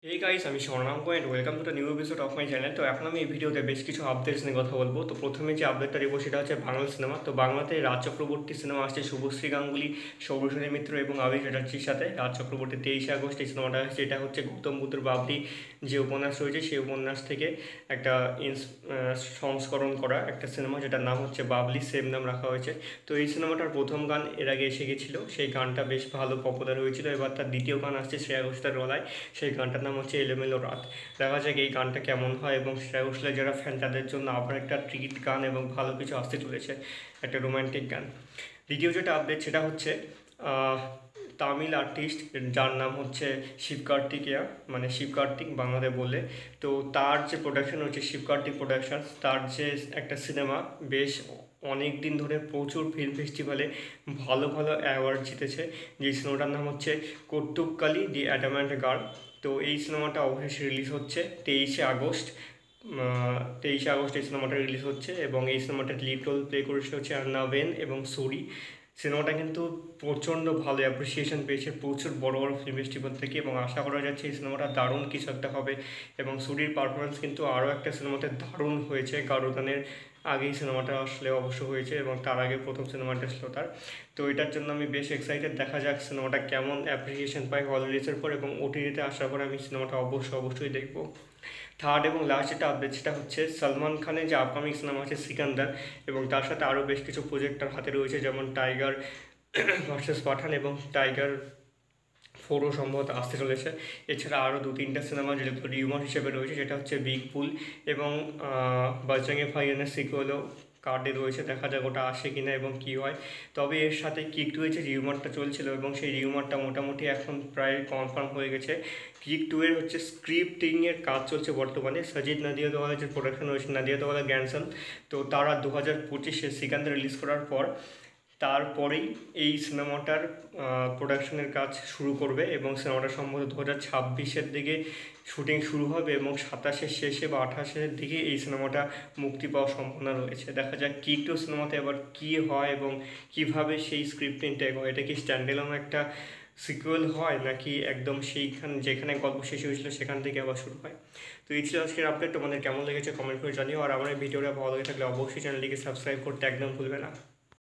এই গাইস, আমি Swarnanka and welcome to the new episode of my channel. তো এখন আমি এই ভিডিওতে বেশ কিছু আপডেটস নিয়ে কথা বলবো। তো প্রথমে যে আপডেটটা দেবো সেটা হচ্ছে বাংলা সিনেমা। তো বাংলাতে রাজ চক্রবর্তী সিনেমা আসছে শুভশ্রী গাঙ্গুলি, সৌরসেনী মিত্র এবং আবির চ্যাটার্জির সাথে। রাজ চক্রবর্তী 23শে আগস্ট এই সিনেমাটা আসছে। এটা হচ্ছে গৌতম বুদ্ধর বাবরি যে উপন্যাস রয়েছে সেই উপন্যাস থেকে একটা সংস্করণ করা একটা সিনেমা, যেটার নাম হচ্ছে বাবলি, সেম নাম রাখা হয়েছে। তো এই সিনেমাটার প্রথম গান এর আগে এসে গেছিলো, সেই গানটা বেশ ভালো পপুলার হয়েছিল। এবার তার দ্বিতীয় গান আসছে শ্রেয়া ঘোষালের গলায়, সেই গানটার নাম হচ্ছে এলোমেলো রাত। দেখা যাক এই গানটা কেমন হয়, এবং শ্রেয়া ঘোষালের যারা ফ্যান তাদের জন্য আবার একটা ট্রিট গান এবং ভালো কিছু আসতে চলেছে, একটা রোম্যান্টিক গান। দ্বিতীয় যেটা আপডেট সেটা হচ্ছে তামিল আর্টিস্ট যার নাম হচ্ছে শিবকার্তিকেয়া, মানে শিবকার্তিক বাংলাতে বলে। তো তার যে প্রোডাকশন হচ্ছে শিবকার্তিক প্রোডাকশন, তার যে একটা সিনেমা বেশ অনেক দিন ধরে প্রচুর ফিল্ম ফেস্টিভ্যালে ভালো ভালো অ্যাওয়ার্ড জিতেছে, যে সিনেমাটার নাম হচ্ছে কৌতুককালী দি অ্যাডামেন্ট গার্ল। তো এই সিনেমাটা অবশ্যই রিলিজ হচ্ছে 23শে আগস্ট। 23শে আগস্ট এই সিনেমাটা রিলিজ হচ্ছে, এবং এই সিনেমাটার লিড রোল প্লে করেছে হচ্ছে আর্নাবেন এবং সুরি। সিনেমাটা কিন্তু প্রচণ্ড ভালো অ্যাপ্রিসিয়েশন পেয়েছে প্রচুর বড় বড় ফিল্ম ফেস্টিভ্যাল থেকে, এবং আশা করা যাচ্ছে এই সিনেমাটা দারুণ কিছু একটা হবে। এবং সুরির পারফরমেন্স কিন্তু আরও একটা সিনেমাতে দারুণ হয়েছে, গারুদানের আগেই সিনেমাটা আসলে অবশ্য হয়েছে, এবং তার আগে প্রথম সিনেমাটা ছিল তার। তো এটার জন্য আমি বেশ এক্সাইটেড, দেখা যাক সিনেমাটা কেমন অ্যাপ্রিসিয়েশন পায় হল রিলিজের পর, এবং ওটিটিতে আসার পর আমি সিনেমাটা অবশ্যই দেখবো। থার্ড এবং লাস্ট যেটা আপডেট সেটা হচ্ছে সলমান খানের যে আপকামিং সিনেমা আছে সিকান্দার, এবং তার সাথে আরও বেশ কিছু প্রজেক্ট তার হাতে রয়েছে, যেমন টাইগার ভার্সেস পাঠান এবং টাইগার 4ও সম্ভবত আসতে চলেছে। এছাড়া আরও 2-3টা সিনেমা যেগুলো রিউমার হিসেবে রয়েছে, যেটা হচ্ছে বিগ বুল এবং বজরঙ্গি ভাইজানের সিকুয়েলও কার্ডে রয়েছে। দেখা যাক ওটা আসে কিনা এবং কী হয়। তবে এর সাথে কিক টু যে রিউমারটা চলছিল, এবং সেই রিউমারটা মোটামুটি এখন প্রায় কনফার্ম হয়ে গেছে। কিক 2 এর হচ্ছে স্ক্রিপ্টিংয়ের কাজ চলছে বর্তমানে। সজিদ নাদিয়াদওয়ালা যে প্রোডাকশন রয়েছে, নাদিয়াদওয়ালা গ্র্যান্ডসন, তো তারা 2025-এ সিকান্দার রিলিজ করার পর তারপরেই এই সিনেমাটার প্রোডাকশনের কাজ শুরু করবে, এবং সিনেমাটা সম্ভবত 2026-এর দিকে শুটিং শুরু হবে, এবং 27-এর শেষে বা 28-এর দিকে এই সিনেমাটা মুক্তি পাওয়ার সম্ভাবনা রয়েছে। দেখা যাক কিক টু সিনেমাতে আবার কী হয় এবং কীভাবে সেই স্ক্রিপ্টিংটা হয়। এটা কি স্ট্যান্ডএলোন একটা সিকুয়েল হয়, নাকি একদম যেখানে গল্প শেষ হয়েছিল সেখান থেকে আবার শুরু হয়। তো এই ছিল আজকের আপডেট। তোমাদের কেমন লেগেছে কমেন্ট করে জানিও, আর আমার এই ভিডিওটা ভালো লেগে থাকলে অবশ্যই চ্যানেলটিকে সাবস্ক্রাইব করতে একদম ভুলবে না।